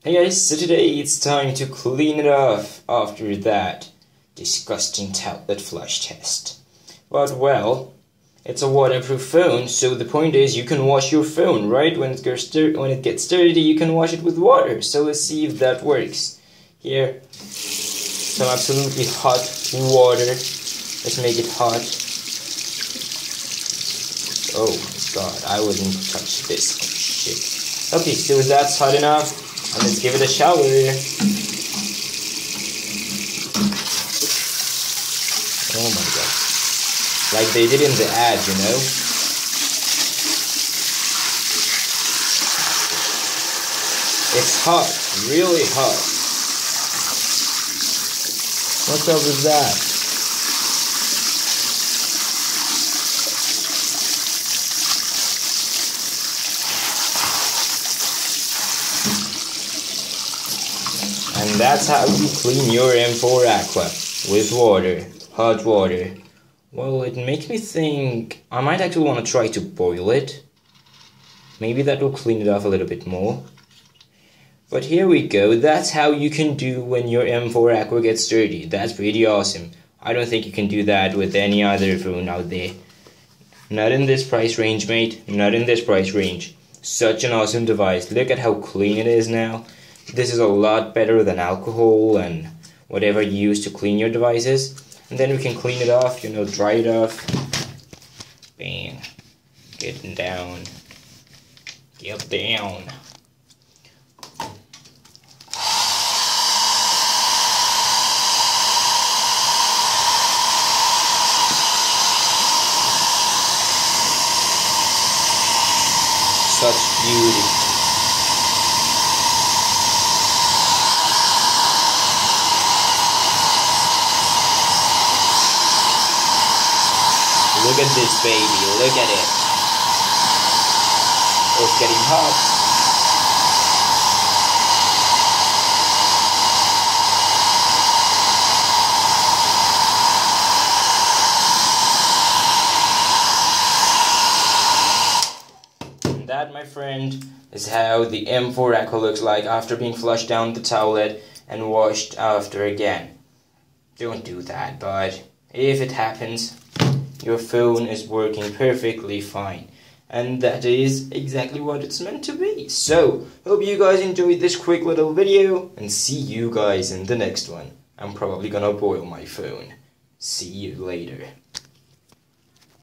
Hey guys, so today it's time to clean it off after that disgusting tablet flush test. But well, it's a waterproof phone, so the point is you can wash your phone, right? When it gets dirty, you can wash it with water. So let's see if that works. Here, some absolutely hot water. Let's make it hot. Oh my god, I wouldn't touch this shit. Okay, so that's hot enough. And let's give it a shower. Oh my god. Like they did in the ad, you know? It's hot. Really hot. What's up with that? And that's how you clean your M4 Aqua, with water, hot water. Well, it makes me think I might actually want to try to boil it. Maybe that will clean it off a little bit more. But here we go, that's how you can do when your M4 Aqua gets dirty. That's pretty awesome. I don't think you can do that with any other phone out there. Not in this price range, mate. Not in this price range. Such an awesome device. Look at how clean it is now. This is a lot better than alcohol and whatever you use to clean your devices. And then we can clean it off, you know, dry it off. Bang. Getting down. Get down. Such beauty. Look at this baby, look at it. Oh, it's getting hot. And that, my friend, is how the M4 Aqua looks like after being flushed down the toilet and washed after again. Don't do that, but if it happens, your phone is working perfectly fine. And that is exactly what it's meant to be. So, hope you guys enjoyed this quick little video, and see you guys in the next one. I'm probably gonna boil my phone. See you later.